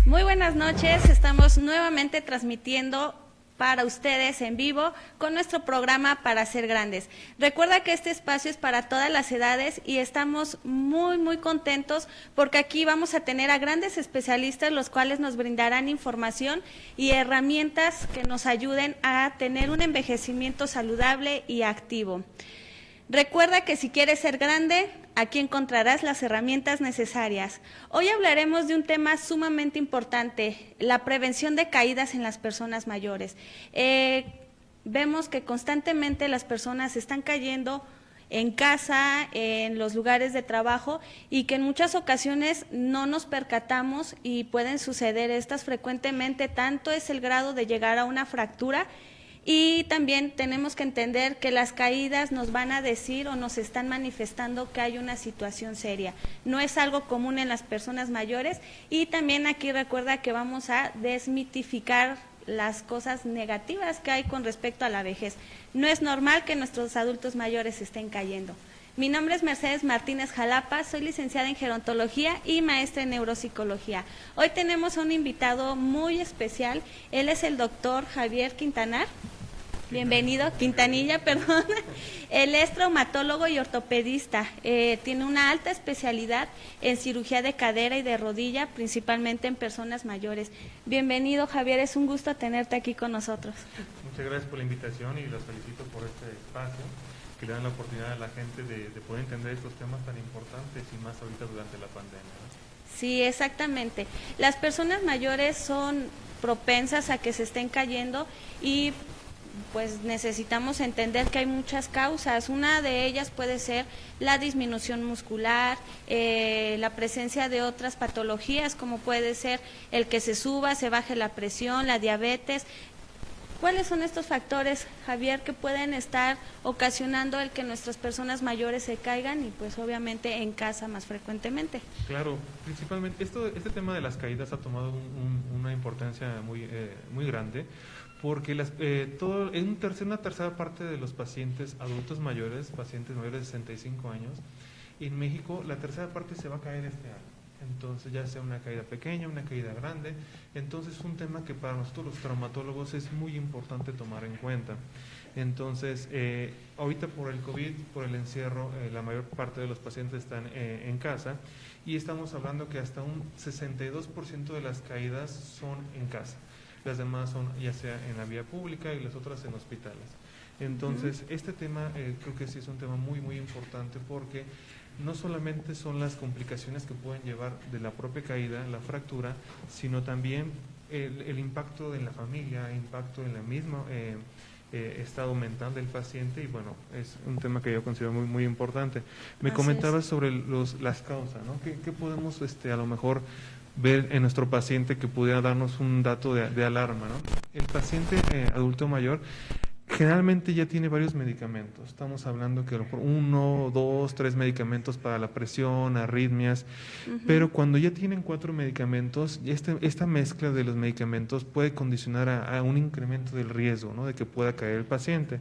Muy buenas noches, estamos nuevamente transmitiendo para ustedes en vivo con nuestro programa Para Ser Grandes. Recuerda que este espacio es para todas las edades y estamos muy contentos porque aquí vamos a tener a grandes especialistas los cuales nos brindarán información y herramientas que nos ayuden a tener un envejecimiento saludable y activo. Recuerda que si quieres ser grande, aquí encontrarás las herramientas necesarias. Hoy hablaremos de un tema sumamente importante, la prevención de caídas en las personas mayores. Vemos que constantemente las personas están cayendo en casa, en los lugares de trabajo y que en muchas ocasiones no nos percatamos y pueden suceder estas frecuentemente, tanto es el grado de llegar a una fractura. Y también tenemos que entender que las caídas nos van a decir o nos están manifestando que hay una situación seria. No es algo común en las personas mayores y también aquí recuerda que vamos a desmitificar las cosas negativas que hay con respecto a la vejez. No es normal que nuestros adultos mayores estén cayendo. Mi nombre es Mercedes Martínez Jalapa, soy licenciada en gerontología y maestra en neuropsicología. Hoy tenemos a un invitado muy especial, él es el doctor Javier Quintanilla, perdón. Él es traumatólogo y ortopedista, tiene una alta especialidad en cirugía de cadera y de rodilla, principalmente en personas mayores. Bienvenido, Javier, es un gusto tenerte aquí con nosotros. Muchas gracias por la invitación y los felicito por este espacio que le dan la oportunidad a la gente de poder entender estos temas tan importantes y más ahorita durante la pandemia, ¿no? Sí, exactamente. Las personas mayores son propensas a que se estén cayendo y pues necesitamos entender que hay muchas causas. Una de ellas puede ser la disminución muscular, la presencia de otras patologías como puede ser el que se suba, se baje la presión, la diabetes. ¿Cuáles son estos factores, Javier, que pueden estar ocasionando el que nuestras personas mayores se caigan y pues obviamente en casa más frecuentemente? Claro, principalmente este tema de las caídas ha tomado una importancia muy grande porque una tercera parte de los pacientes adultos mayores, pacientes mayores de 65 años, en México la tercera parte se va a caer este año. Entonces, ya sea una caída pequeña, una caída grande, entonces es un tema que para nosotros los traumatólogos es muy importante tomar en cuenta. Entonces, ahorita por el COVID, por el encierro, la mayor parte de los pacientes están en casa y estamos hablando que hasta un 62% de las caídas son en casa. Las demás son ya sea en la vía pública y las otras en hospitales. Entonces, este tema creo que sí es un tema muy importante porque no solamente son las complicaciones que pueden llevar de la propia caída, la fractura, sino también el impacto en la familia, impacto en la misma estado mental del paciente y bueno, es un tema que yo considero muy importante. Me comentabas sobre las causas, ¿no? ¿Qué podemos a lo mejor ver en nuestro paciente que pudiera darnos un dato de alarma, ¿no? El paciente adulto mayor generalmente ya tiene varios medicamentos. Estamos hablando que a lo mejor 1, 2, 3 medicamentos para la presión, arritmias, pero cuando ya tienen 4 medicamentos, esta mezcla de los medicamentos puede condicionar a un incremento del riesgo, ¿no? De que pueda caer el paciente.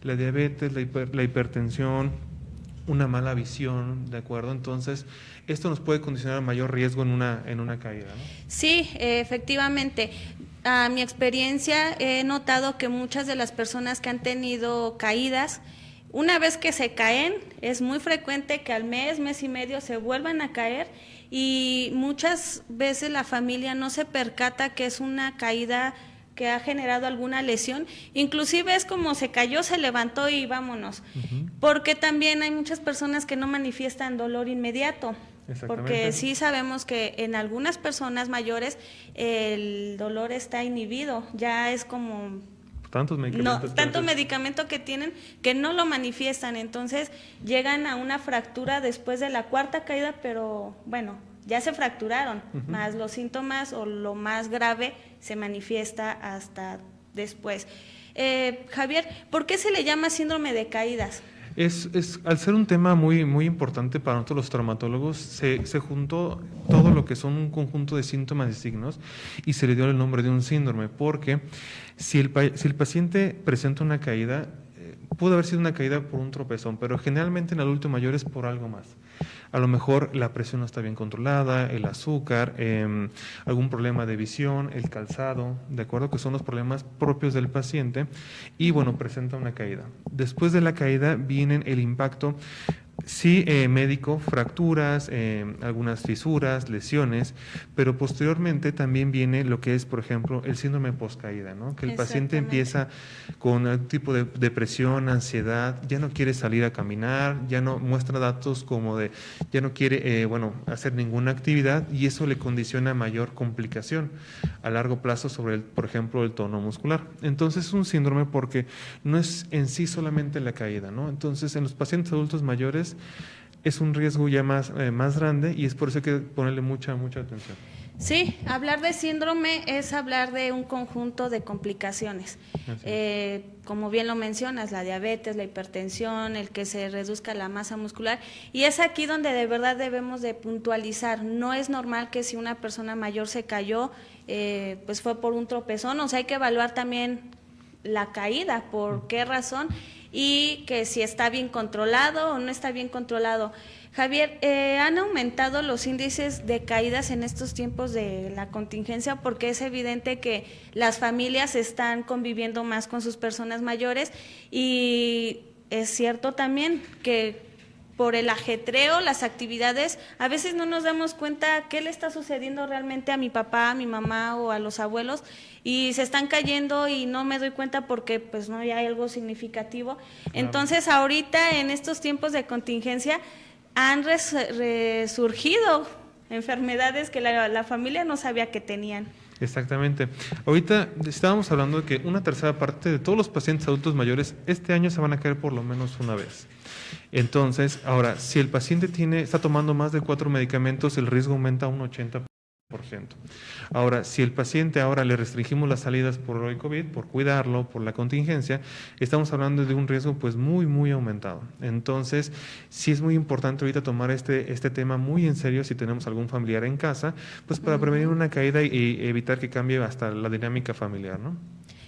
La diabetes, la hipertensión, una mala visión, ¿de acuerdo? Entonces, esto nos puede condicionar a mayor riesgo en una caída, ¿no? Sí, efectivamente. A mi experiencia he notado que muchas de las personas que han tenido caídas, una vez que se caen, es muy frecuente que al mes y medio se vuelvan a caer y muchas veces la familia no se percata que es una caída que ha generado alguna lesión, inclusive es como se cayó, se levantó y vámonos, porque también hay muchas personas que no manifiestan dolor inmediato. Porque sí sabemos que en algunas personas mayores el dolor está inhibido, ya es como tanto medicamento que tienen que no lo manifiestan, entonces llegan a una fractura después de la cuarta caída, pero bueno, ya se fracturaron, más los síntomas o lo más grave se manifiesta hasta después. Javier, ¿por qué se le llama síndrome de caídas? Al ser un tema muy importante para nosotros los traumatólogos, se juntó todo lo que son un conjunto de síntomas y signos y se le dio el nombre de un síndrome, porque si el paciente presenta una caída, pudo haber sido una caída por un tropezón, pero generalmente en el adulto mayor es por algo más. A lo mejor la presión no está bien controlada, el azúcar, algún problema de visión, el calzado, ¿de acuerdo? Que son los problemas propios del paciente y bueno, presenta una caída. Después de la caída viene el impacto. Sí, médico, fracturas, algunas fisuras, lesiones, pero posteriormente también viene lo que es, por ejemplo, el síndrome postcaída, ¿no? Que el paciente empieza con algún tipo de depresión, ansiedad, ya no quiere salir a caminar, ya no muestra datos como de, ya no quiere, hacer ninguna actividad y eso le condiciona mayor complicación a largo plazo sobre, por ejemplo, el tono muscular. Entonces es un síndrome porque no es en sí solamente la caída, ¿no? Entonces en los pacientes adultos mayores es un riesgo ya más grande y es por eso que hay que ponerle mucha atención. Sí, hablar de síndrome es hablar de un conjunto de complicaciones. Como bien lo mencionas, la diabetes, la hipertensión, el que se reduzca la masa muscular. Y es aquí donde de verdad debemos de puntualizar. No es normal que si una persona mayor se cayó, pues fue por un tropezón. O sea, hay que evaluar también la caída, por qué razón, y que si está bien controlado o no está bien controlado. Javier, ¿han aumentado los índices de caídas en estos tiempos de la contingencia? Porque es evidente que las familias están conviviendo más con sus personas mayores y es cierto también que por el ajetreo, las actividades, a veces no nos damos cuenta qué le está sucediendo realmente a mi papá, a mi mamá o a los abuelos y se están cayendo y no me doy cuenta porque pues no hay algo significativo. Entonces ahorita en estos tiempos de contingencia han resurgido enfermedades que la familia no sabía que tenían. Exactamente. Ahorita estábamos hablando de que una tercera parte de todos los pacientes adultos mayores este año se van a caer por lo menos una vez. Entonces, ahora, si el paciente está tomando más de 4 medicamentos, el riesgo aumenta a un 80%. Ahora, si el paciente ahora le restringimos las salidas por el COVID, por cuidarlo, por la contingencia, estamos hablando de un riesgo pues muy aumentado. Entonces, sí es muy importante ahorita tomar este tema muy en serio si tenemos algún familiar en casa, pues para prevenir una caída y evitar que cambie hasta la dinámica familiar, ¿no?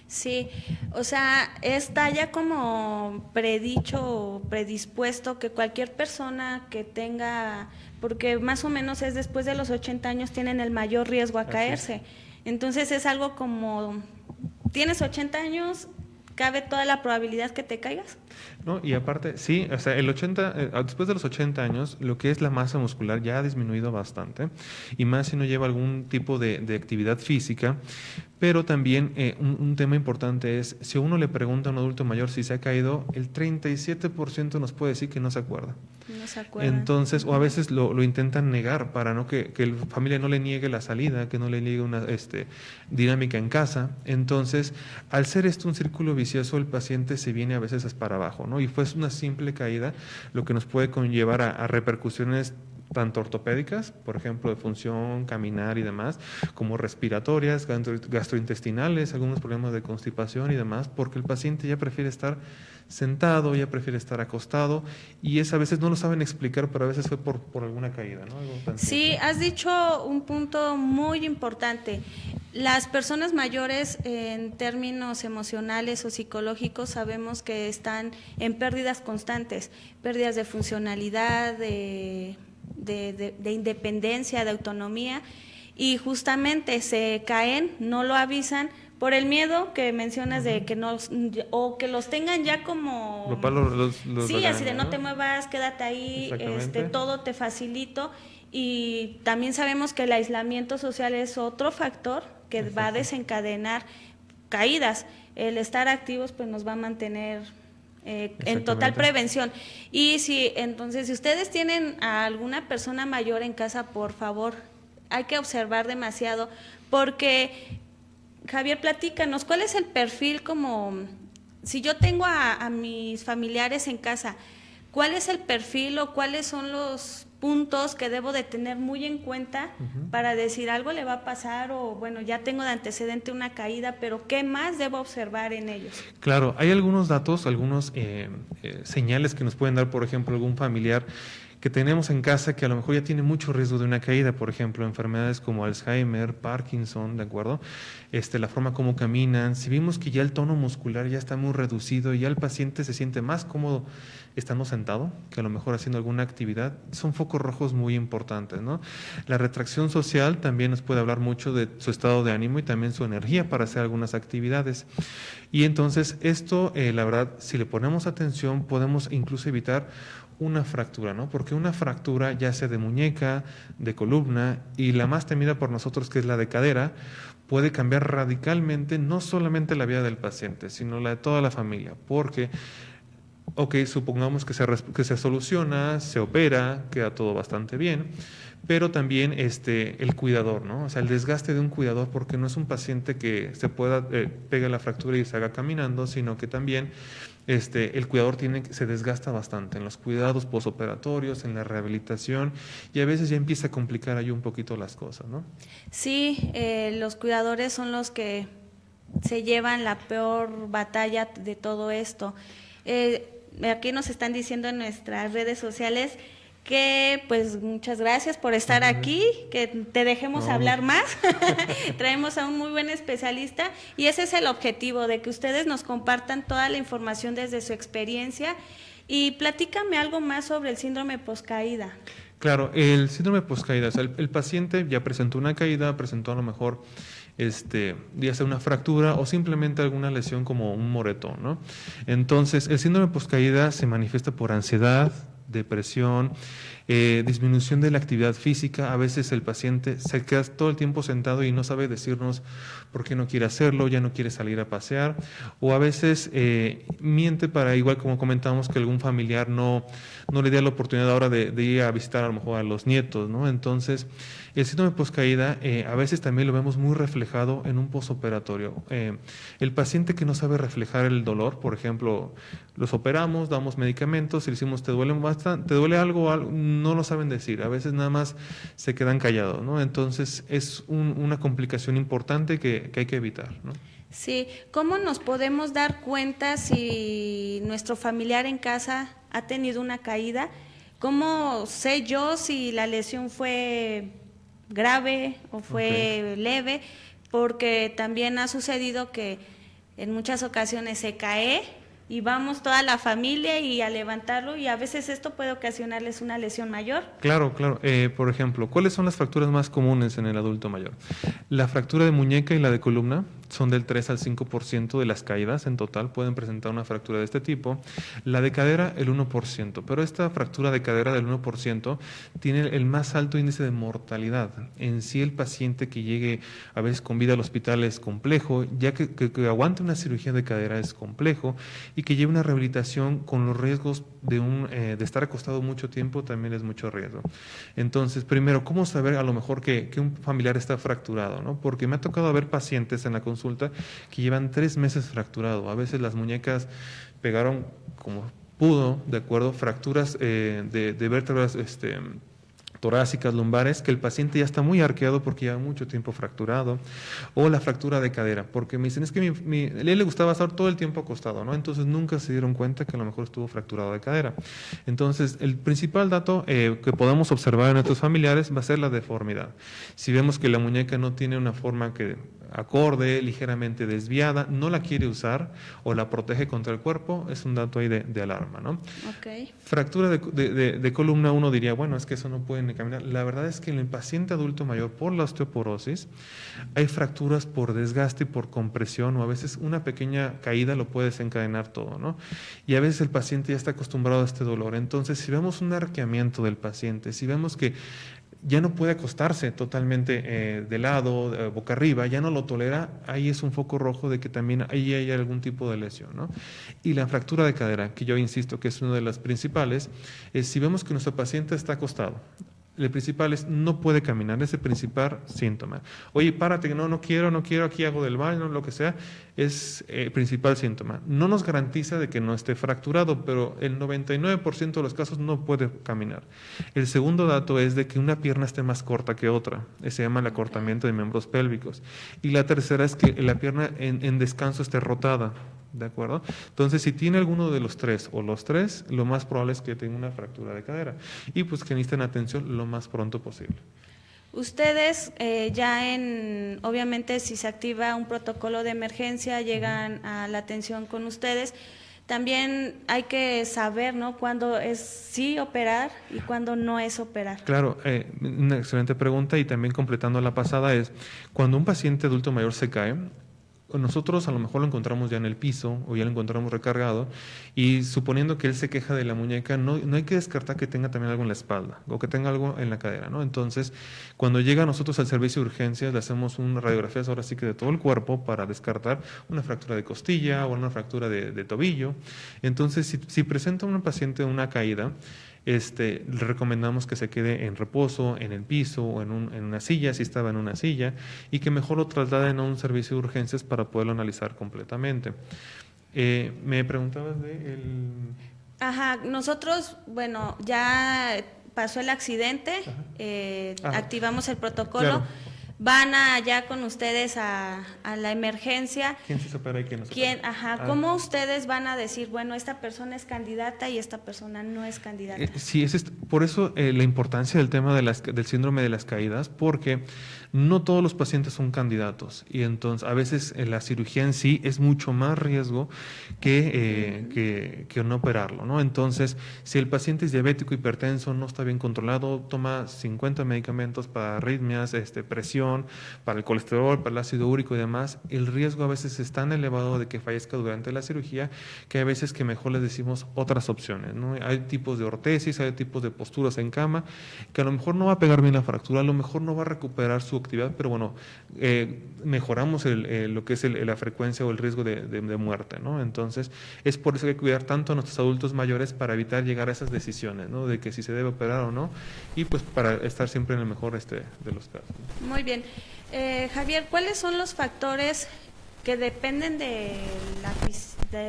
Sí, o sea, está ya como predicho o predispuesto que cualquier persona que tenga, porque más o menos es después de los 80 años tienen el mayor riesgo a caerse. Entonces es algo como, tienes 80 años, ¿cabe toda la probabilidad que te caigas? No, y aparte, sí, o sea, después de los 80 años, lo que es la masa muscular ya ha disminuido bastante, y más si no lleva algún tipo de actividad física, pero también un tema importante es, si uno le pregunta a un adulto mayor si se ha caído, el 37% nos puede decir que no se acuerda. No se acuerda. Entonces, o a veces lo intentan negar para no que la familia no le niegue la salida, que no le niegue una dinámica en casa. Entonces, al ser esto un círculo vicioso, el paciente se viene a veces para abajo, ¿no? Y fue una simple caída lo que nos puede conllevar a repercusiones tanto ortopédicas, por ejemplo, de función, caminar y demás, como respiratorias, gastrointestinales, algunos problemas de constipación y demás, porque el paciente ya prefiere estar sentado, ya prefiere estar acostado y a veces no lo saben explicar, pero a veces fue por alguna caída, ¿no? Algo tan Sí, simple. has dicho un punto muy importante. Las personas mayores en términos emocionales o psicológicos sabemos que están en pérdidas constantes, pérdidas de funcionalidad, de independencia, de autonomía, y justamente se caen, no lo avisan por el miedo que mencionas de que no, o que los tengan ya como sí, así de no te muevas, quédate ahí, todo te facilito. Y también sabemos que el aislamiento social es otro factor que va a desencadenar caídas. El estar activos pues nos va a mantener en total prevención. Y si ustedes tienen a alguna persona mayor en casa, por favor, hay que observar demasiado, porque, Javier, platícanos, ¿cuál es el perfil como, si yo tengo a mis familiares en casa, cuál es el perfil o cuáles son los puntos que debo de tener muy en cuenta para decir algo le va a pasar o bueno, ya tengo de antecedente una caída, pero qué más debo observar en ellos? Claro, hay algunos datos, algunos señales que nos pueden dar, por ejemplo, algún familiar que tenemos en casa que a lo mejor ya tiene mucho riesgo de una caída, por ejemplo, enfermedades como Alzheimer, Parkinson, ¿de acuerdo? La forma como caminan, si vimos que ya el tono muscular ya está muy reducido y ya el paciente se siente más cómodo estando sentado que a lo mejor haciendo alguna actividad, son focos rojos muy importantes, ¿no? La retracción social también nos puede hablar mucho de su estado de ánimo y también su energía para hacer algunas actividades. Y entonces esto, la verdad, si le ponemos atención, podemos incluso evitar una fractura, ¿no? Porque una fractura, ya sea de muñeca, de columna, y la más temida por nosotros, que es la de cadera, puede cambiar radicalmente no solamente la vida del paciente, sino la de toda la familia, porque supongamos que se soluciona, se opera, queda todo bastante bien, pero también el cuidador, ¿no? O sea, el desgaste de un cuidador, porque no es un paciente que se pueda pegue la fractura y se haga caminando, sino que también el cuidador se desgasta bastante en los cuidados posoperatorios, en la rehabilitación, y a veces ya empieza a complicar ahí un poquito las cosas, ¿no? Sí, los cuidadores son los que se llevan la peor batalla de todo esto. Aquí nos están diciendo en nuestras redes sociales que pues muchas gracias por estar aquí, que te dejemos hablar más. Traemos a un muy buen especialista y ese es el objetivo, de que ustedes nos compartan toda la información desde su experiencia. Y platícame algo más sobre el síndrome poscaída. Claro, el síndrome poscaída, o sea, el paciente ya presentó una caída, presentó a lo mejor ya sea una fractura o simplemente alguna lesión como un moretón, ¿no? Entonces, el síndrome poscaída se manifiesta por ansiedad, depresión, disminución de la actividad física. A veces el paciente se queda todo el tiempo sentado y no sabe decirnos por qué no quiere hacerlo, ya no quiere salir a pasear, o a veces miente para, igual como comentamos, que algún familiar no le dé la oportunidad ahora de ir a visitar a lo mejor a los nietos, ¿no? Entonces, el síndrome poscaída a veces también lo vemos muy reflejado en un posoperatorio. El paciente que no sabe reflejar el dolor, por ejemplo, los operamos, damos medicamentos y le decimos, ¿te duele algo? No lo saben decir, a veces nada más se quedan callados, ¿no? Entonces es una complicación importante que hay que evitar, ¿no? Sí, ¿cómo nos podemos dar cuenta si nuestro familiar en casa ha tenido una caída? ¿Cómo sé yo si la lesión fue grave o fue leve? Porque también ha sucedido que en muchas ocasiones se cae y vamos toda la familia y a levantarlo, y a veces esto puede ocasionarles una lesión mayor. Claro. Por ejemplo, ¿cuáles son las fracturas más comunes en el adulto mayor? La fractura de muñeca y la de columna son del 3 al 5% de las caídas en total pueden presentar una fractura de este tipo. La de cadera, el 1%, pero esta fractura de cadera del 1% tiene el más alto índice de mortalidad. En sí, el paciente que llegue a veces con vida al hospital es complejo, ya que aguante una cirugía de cadera es complejo, y que lleve una rehabilitación con los riesgos de estar acostado mucho tiempo también es mucho riesgo. Entonces, primero, ¿cómo saber a lo mejor que un familiar está fracturado, ¿no? Porque me ha tocado ver pacientes en la consulta que llevan 3 meses fracturado. A veces las muñecas pegaron como pudo, de acuerdo, fracturas de vértebras torácicas, lumbares, que el paciente ya está muy arqueado porque lleva mucho tiempo fracturado, o la fractura de cadera, porque me dicen, es que a él le gustaba estar todo el tiempo acostado, ¿no? Entonces nunca se dieron cuenta que a lo mejor estuvo fracturado de cadera. Entonces, el principal dato que podemos observar en nuestros familiares va a ser la deformidad. Si vemos que la muñeca no tiene una forma acorde, ligeramente desviada, no la quiere usar o la protege contra el cuerpo, es un dato ahí de alarma, ¿no? Okay. Fractura de columna, uno diría, bueno, es que eso no pueden caminar. La verdad es que en el paciente adulto mayor, por la osteoporosis, hay fracturas por desgaste y por compresión, o a veces una pequeña caída lo puede desencadenar todo, ¿no? Y a veces el paciente ya está acostumbrado a este dolor. Entonces, si vemos un arqueamiento del paciente, si vemos que ya no puede acostarse totalmente de lado, boca arriba, ya no lo tolera, ahí es un foco rojo de que también ahí hay algún tipo de lesión, ¿no? Y la fractura de cadera, que yo insisto que es una de las principales, es si vemos que nuestro paciente está acostado. El principal es no puede caminar, es el principal síntoma. Oye, párate, no quiero, aquí hago del baño, lo que sea, es el principal síntoma. No nos garantiza de que no esté fracturado, pero el 99% de los casos no puede caminar. El segundo dato es de que una pierna esté más corta que otra, se llama el acortamiento de miembros pélvicos. Y la tercera es que la pierna en descanso esté rotada. ¿de acuerdo? Entonces, si tiene alguno de los tres o los tres, lo más probable es que tenga una fractura de cadera y pues que necesiten atención lo más pronto posible. Ustedes obviamente si se activa un protocolo de emergencia, llegan a la atención con ustedes. También hay que saber, ¿no?, cuándo es sí operar y cuándo no es operar. Claro, una excelente pregunta, y también completando la pasada es, cuando un paciente adulto mayor se cae, nosotros a lo mejor lo encontramos ya en el piso o ya lo encontramos recargado, y suponiendo que él se queja de la muñeca, no hay que descartar que tenga también algo en la espalda o que tenga algo en la cadera, ¿no? Entonces, cuando llega a nosotros al servicio de urgencias, le hacemos una radiografía ahora sí que de todo el cuerpo para descartar una fractura de costilla o una fractura de tobillo. Entonces, si presenta un paciente una caída, le recomendamos que se quede en reposo, en el piso o en una silla, si estaba en una silla, y que mejor lo trasladen a un servicio de urgencias para poderlo analizar completamente. Me preguntabas de el... Ajá, nosotros, bueno, ya pasó el accidente, activamos el protocolo. Claro. Van allá con ustedes a la emergencia. ¿Quién se opera y quién no se opera? Ajá, ¿cómo ustedes van a decir, bueno, esta persona es candidata y esta persona no es candidata? Sí, por eso la importancia del tema del síndrome de las caídas, porque no todos los pacientes son candidatos, y entonces a veces la cirugía en sí es mucho más riesgo que no operarlo, ¿no? Entonces, si el paciente es diabético, hipertenso, no está bien controlado, toma 50 medicamentos para arritmias, presión, para el colesterol, para el ácido úrico y demás, el riesgo a veces es tan elevado de que fallezca durante la cirugía que a veces que mejor les decimos otras opciones, ¿no? Hay tipos de ortesis, hay tipos de posturas en cama que a lo mejor no va a pegar bien la fractura, a lo mejor no va a recuperar su actividad, pero bueno, mejoramos lo que es la frecuencia o el riesgo de muerte, ¿no? Entonces, es por eso que hay que cuidar tanto a nuestros adultos mayores para evitar llegar a esas decisiones, ¿no?, de que si se debe operar o no, y pues para estar siempre en el mejor de los casos. Muy bien. Javier, ¿cuáles son los factores que dependen de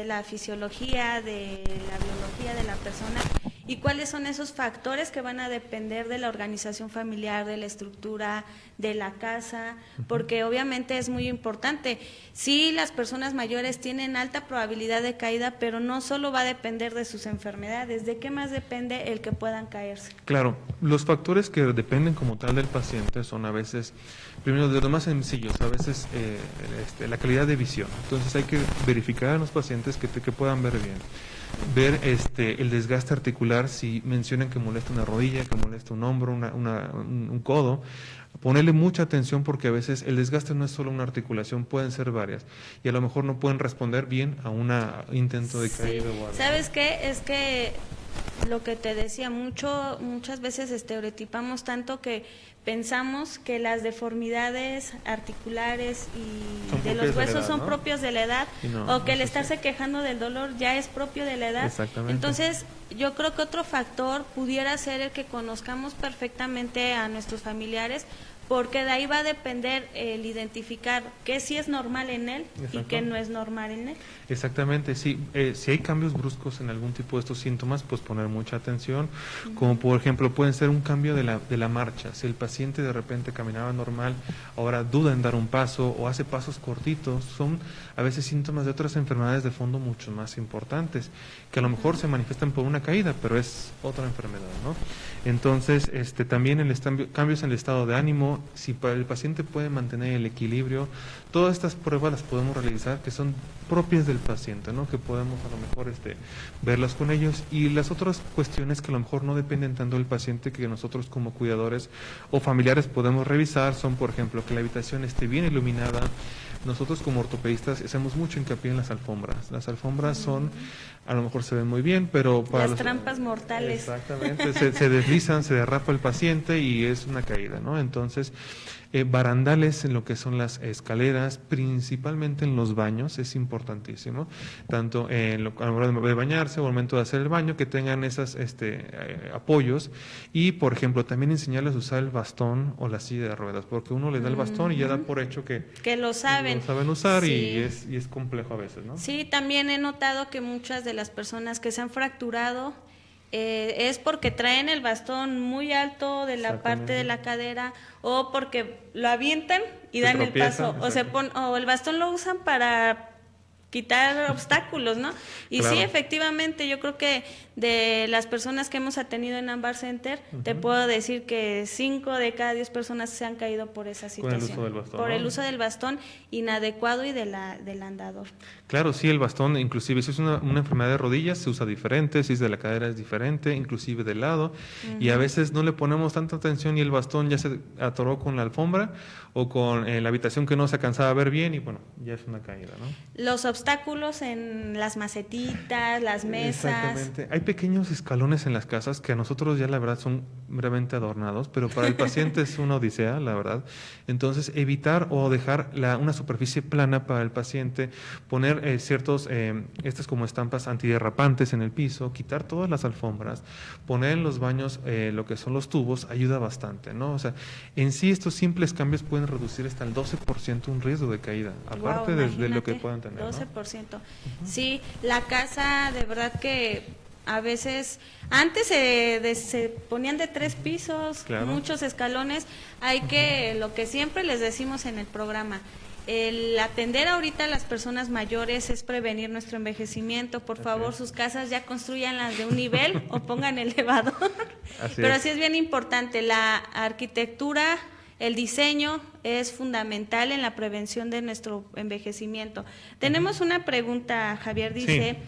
la fisiología, de la biología de la persona, y cuáles son esos factores que van a depender de la organización familiar, de la estructura, de la casa? Porque obviamente es muy importante. Sí, las personas mayores tienen alta probabilidad de caída, pero no solo va a depender de sus enfermedades. ¿De qué más depende el que puedan caerse? Claro, los factores que dependen como tal del paciente son a veces, primero de los más sencillos, a veces la calidad de visión. Entonces hay que verificar a los pacientes que puedan ver bien. Ver el desgaste articular, si mencionan que molesta una rodilla, que molesta un hombro, un codo, ponerle mucha atención, porque a veces el desgaste no es solo una articulación, pueden ser varias, y a lo mejor no pueden responder bien a un intento de caída o algo. ¿Sabes qué? Es que lo que te decía, muchas veces estereotipamos tanto que pensamos que las deformidades articulares y de los huesos son propios de la edad, o que el estarse quejando del dolor ya es propio de la edad. Exactamente. Entonces, yo creo que otro factor pudiera ser el que conozcamos perfectamente a nuestros familiares, porque de ahí va a depender el identificar qué sí es normal en él. Exacto. Y qué no es normal en él. Exactamente, sí. Si hay cambios bruscos en algún tipo de estos síntomas, pues poner mucha atención, como por ejemplo pueden ser un cambio de la marcha. Si el paciente de repente caminaba normal, ahora duda en dar un paso o hace pasos cortitos, son a veces síntomas de otras enfermedades de fondo mucho más importantes, que a lo mejor se manifiestan por una caída, pero es otra enfermedad, ¿no? Entonces, también cambios en el estado de ánimo, si el paciente puede mantener el equilibrio, todas estas pruebas las podemos realizar, que son propias del paciente, ¿no?, que podemos a lo mejor verlas con ellos. Y las otras cuestiones que a lo mejor no dependen tanto del paciente, que nosotros como cuidadores o familiares podemos revisar, son por ejemplo que la habitación esté bien iluminada. Nosotros como ortopedistas hacemos mucho hincapié en las alfombras. Las alfombras son, a lo mejor se ven muy bien, pero para las trampas mortales. Exactamente, se deslizan, se derrapa el paciente y es una caída, ¿no? Entonces, barandales en lo que son las escaleras, principalmente en los baños, es importantísimo, tanto a la hora de bañarse o al momento de hacer el baño, que tengan esos apoyos. Y, por ejemplo, también enseñarles a usar el bastón o la silla de ruedas, porque uno les da el bastón y ya da por hecho que lo saben. Lo saben usar. Sí. y es complejo a veces, ¿no? Sí, también he notado que muchas de las personas que se han fracturado es porque traen el bastón muy alto de la parte de la cadera, o porque lo avientan y dan el paso, o el bastón lo usan para quitar obstáculos, ¿no? Y Claro. sí, efectivamente, yo creo que de las personas que hemos atendido en Ámbar Center, te puedo decir que 5 de cada 10 personas se han caído por esa Con el situación. uso del bastón, Por ¿no? el uso del bastón inadecuado y del andador. Claro, sí, el bastón, inclusive si es una enfermedad de rodillas, se usa diferente, si es de la cadera es diferente, inclusive de lado, y a veces no le ponemos tanta atención y el bastón ya se atoró con la alfombra o con la habitación que no se alcanzaba a ver bien y bueno, ya es una caída, ¿no? Los obstáculos en las macetitas, las mesas. Exactamente. Hay pequeños escalones en las casas que a nosotros ya la verdad son meramente adornados, pero para el paciente es una odisea, la verdad. Entonces, evitar o dejar una superficie plana para el paciente, poner ciertos, estas como estampas antiderrapantes en el piso, quitar todas las alfombras, poner en los baños lo que son los tubos, ayuda bastante, ¿no? O sea, en sí estos simples cambios pueden reducir hasta el 12% un riesgo de caída, aparte Guau, de lo que imagínate, puedan tener, 12%. Sí, la casa de verdad que a veces antes se ponían de 3 pisos, Claro. muchos escalones. Hay que, lo que siempre les decimos en el programa, el atender ahorita a las personas mayores es prevenir nuestro envejecimiento. Por favor, sus casas ya construyanlas de un nivel o pongan elevador. Pero sí es bien importante, la arquitectura, el diseño es fundamental en la prevención de nuestro envejecimiento. Tenemos una pregunta, Javier, dice,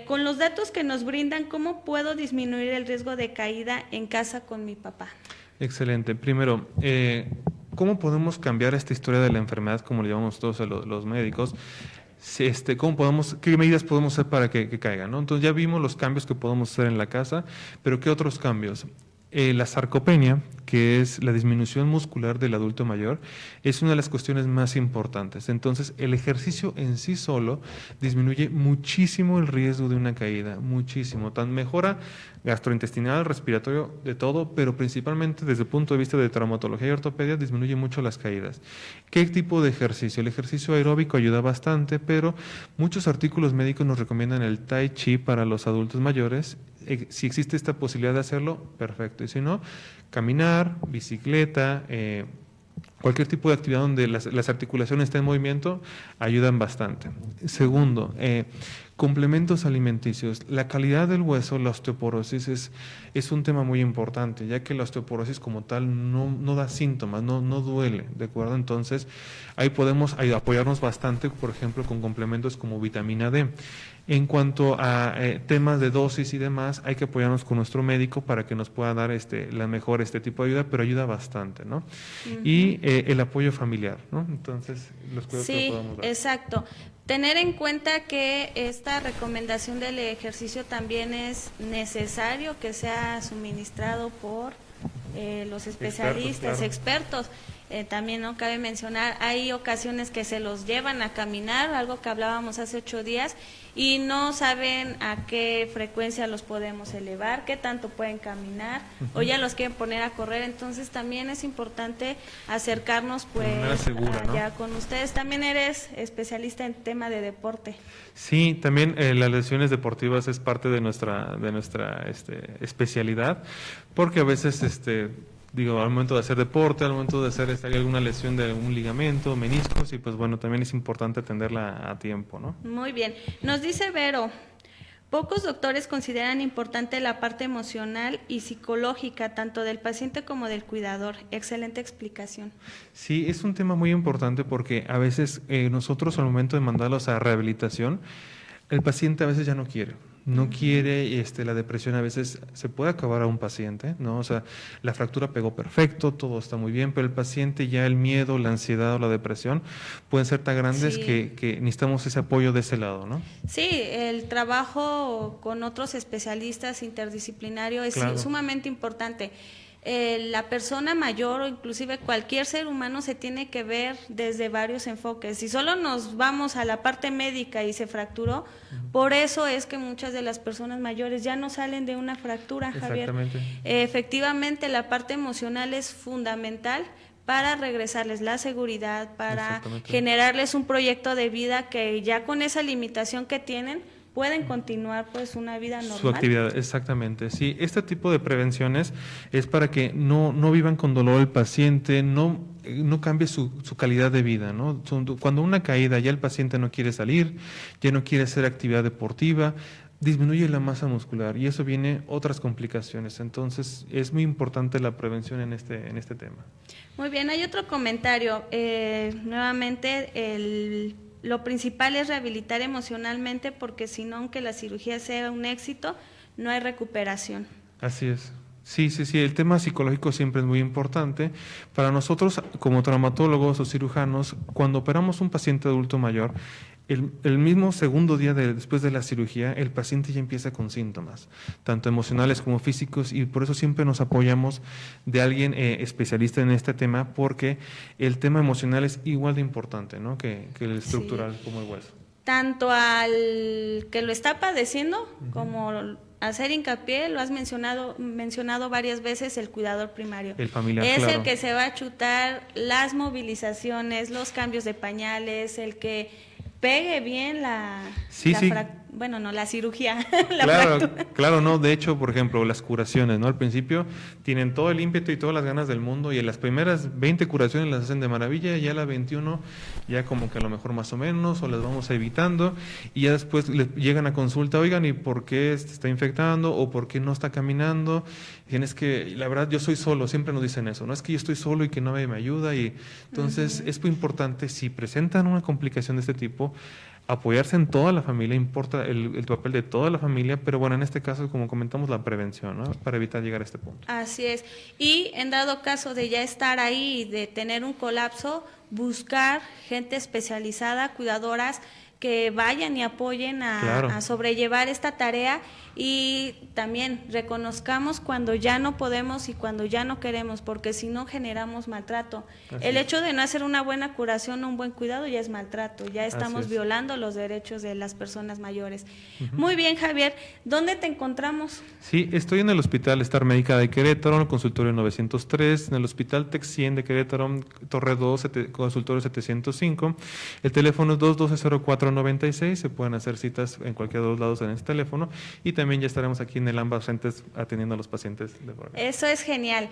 con los datos que nos brindan, ¿cómo puedo disminuir el riesgo de caída en casa con mi papá? Excelente. Primero, ¿cómo podemos cambiar esta historia de la enfermedad, como le llamamos todos los médicos? ¿Qué medidas podemos hacer para que caigan, ¿no? Entonces ya vimos los cambios que podemos hacer en la casa, pero ¿qué otros cambios? La sarcopenia, que es la disminución muscular del adulto mayor, es una de las cuestiones más importantes. Entonces, el ejercicio en sí solo disminuye muchísimo el riesgo de una caída, muchísimo. Mejora gastrointestinal, respiratorio, de todo, pero principalmente desde el punto de vista de traumatología y ortopedia disminuye mucho las caídas. ¿Qué tipo de ejercicio? El ejercicio aeróbico ayuda bastante, pero muchos artículos médicos nos recomiendan el Tai Chi para los adultos mayores. Si existe esta posibilidad de hacerlo, perfecto. Y si no, caminar, bicicleta, cualquier tipo de actividad donde las articulaciones estén en movimiento, ayudan bastante. Segundo, complementos alimenticios. La calidad del hueso, la osteoporosis, es un tema muy importante, ya que la osteoporosis como tal no da síntomas, no duele, ¿de acuerdo? Entonces, ahí podemos apoyarnos bastante, por ejemplo, con complementos como vitamina D. En cuanto a temas de dosis y demás, hay que apoyarnos con nuestro médico para que nos pueda dar la mejor tipo de ayuda, pero ayuda bastante, ¿no? Y el apoyo familiar, ¿no? Entonces, los cuidados que podemos dar. Exacto. Tener en cuenta que esta recomendación del ejercicio también es necesario que sea suministrado por los especialistas, expertos. También no cabe mencionar, hay ocasiones que se los llevan a caminar, algo que hablábamos hace 8 días, y no saben a qué frecuencia los podemos elevar, qué tanto pueden caminar, o ya los quieren poner a correr. Entonces también es importante acercarnos pues segura, allá ¿no? con ustedes. También eres especialista en tema de deporte. Sí, también las lesiones deportivas es parte de nuestra especialidad, porque a veces al momento de hacer deporte, al momento de hacer alguna lesión de algún ligamento, meniscos, y pues bueno, también es importante atenderla a tiempo, ¿no? Muy bien. Nos dice Vero, pocos doctores consideran importante la parte emocional y psicológica, tanto del paciente como del cuidador. Excelente explicación. Sí, es un tema muy importante porque a veces nosotros al momento de mandarlos a rehabilitación, el paciente a veces ya no quiere. No quiere, la depresión a veces se puede acabar a un paciente, ¿no? O sea, la fractura pegó perfecto, todo está muy bien, pero el paciente ya el miedo, la ansiedad o la depresión pueden ser tan grandes que necesitamos ese apoyo de ese lado, ¿no? Sí, el trabajo con otros especialistas interdisciplinario es sumamente importante. La persona mayor o inclusive cualquier ser humano se tiene que ver desde varios enfoques. Si solo nos vamos a la parte médica y se fracturó, por eso es que muchas de las personas mayores ya no salen de una fractura, Javier. Exactamente. Efectivamente, la parte emocional es fundamental para regresarles la seguridad, para generarles un proyecto de vida que ya con esa limitación que tienen pueden continuar pues una vida normal. Su actividad, exactamente. Sí, este tipo de prevenciones es para que no vivan con dolor el paciente, no cambie su calidad de vida, ¿no? Cuando una caída ya el paciente no quiere salir, ya no quiere hacer actividad deportiva, disminuye la masa muscular y eso viene otras complicaciones. Entonces es muy importante la prevención en este tema. Muy bien, hay otro comentario. Nuevamente, lo principal es rehabilitar emocionalmente porque si no, aunque la cirugía sea un éxito, no hay recuperación. Así es. Sí, el tema psicológico siempre es muy importante. Para nosotros, como traumatólogos o cirujanos, cuando operamos un paciente adulto mayor, el mismo segundo día después de la cirugía, el paciente ya empieza con síntomas, tanto emocionales como físicos, y por eso siempre nos apoyamos de alguien especialista en este tema, porque el tema emocional es igual de importante, ¿no?, que el estructural, como el hueso. Tanto al que lo está padeciendo, como hacer hincapié, lo has mencionado varias veces, el cuidador primario. El familiar, es claro. El que se va a chutar las movilizaciones, los cambios de pañales, el que pegue bien la cirugía. Claro, no, de hecho, por ejemplo, las curaciones, ¿no? Al principio tienen todo el ímpetu y todas las ganas del mundo y en las primeras 20 curaciones las hacen de maravilla, ya la 21 ya como que a lo mejor más o menos, o las vamos evitando, y ya después llegan a consulta, oigan, ¿y por qué se está infectando? ¿O por qué no está caminando? Tienes que, la verdad, yo soy solo, siempre nos dicen eso, ¿no? Es que yo estoy solo y que nadie me ayuda, y entonces es muy importante, si presentan una complicación de este tipo, apoyarse en toda la familia, importa el papel de toda la familia, pero bueno, en este caso, como comentamos, la prevención, ¿no?, para evitar llegar a este punto. Así es. Y en dado caso de ya estar ahí y de tener un colapso, buscar gente especializada, cuidadoras, que vayan y apoyen a sobrellevar esta tarea, y también reconozcamos cuando ya no podemos y cuando ya no queremos, porque si no generamos maltrato. El hecho de no hacer una buena curación o un buen cuidado ya es maltrato, ya estamos violando los derechos de las personas mayores. Muy bien, Javier, ¿dónde te encontramos? Sí, estoy en el Hospital Star Médica de Querétaro, en el consultorio 903, en el Hospital Tec 100 de Querétaro, Torre 2, consultorio 705. El teléfono es 212-0496, se pueden hacer citas en cualquiera de los lados en este teléfono, y también ya estaremos aquí en el Ambar Center atendiendo a los pacientes de programa. Eso es genial.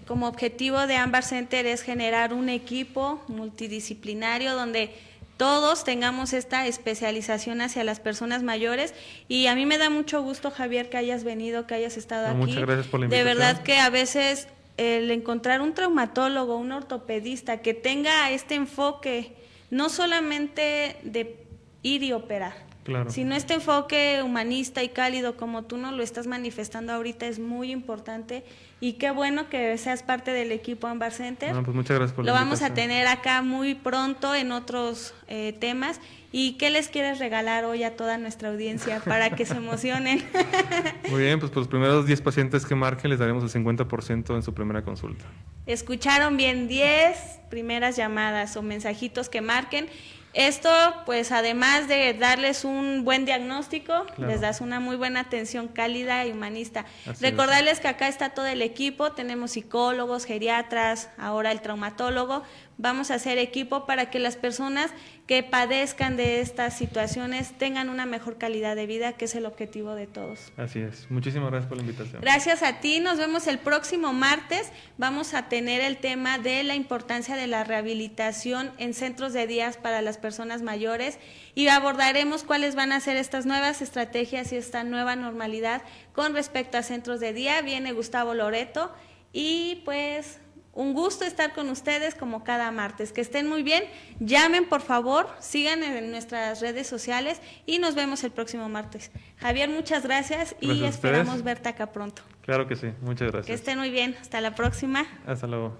Como objetivo de Ambar Center es generar un equipo multidisciplinario donde todos tengamos esta especialización hacia las personas mayores, y a mí me da mucho gusto, Javier, que hayas venido, que hayas estado aquí. Muchas gracias por la invitación. De verdad que a veces el encontrar un traumatólogo, un ortopedista que tenga este enfoque, no solamente de ir y operar, sino este enfoque humanista y cálido como tú nos lo estás manifestando ahorita, es muy importante, y qué bueno que seas parte del equipo Ambar Center. Pues muchas gracias por la invitación. Lo vamos invitación. a tener acá muy pronto en otros temas. ¿Y qué les quieres regalar hoy a toda nuestra audiencia para que se emocionen? Muy bien, pues por los primeros 10 pacientes que marquen les daremos el 50% en su primera consulta. Escucharon bien, 10 primeras llamadas o mensajitos que marquen. Esto, pues además de darles un buen diagnóstico, les das una muy buena atención cálida y humanista. Recordarles que acá está todo el equipo, tenemos psicólogos, geriatras, ahora el traumatólogo. Vamos a hacer equipo para que las personas que padezcan de estas situaciones tengan una mejor calidad de vida, que es el objetivo de todos. Así es. Muchísimas gracias por la invitación. Gracias a ti. Nos vemos el próximo martes. Vamos a tener el tema de la importancia de la rehabilitación en centros de días para las personas mayores, y abordaremos cuáles van a ser estas nuevas estrategias y esta nueva normalidad con respecto a centros de día. Viene Gustavo Loreto, y pues un gusto estar con ustedes como cada martes. Que estén muy bien, llamen por favor, sigan en nuestras redes sociales, y nos vemos el próximo martes. Javier, muchas gracias y esperamos verte acá pronto. Claro que sí, muchas gracias. Que estén muy bien, hasta la próxima. Hasta luego.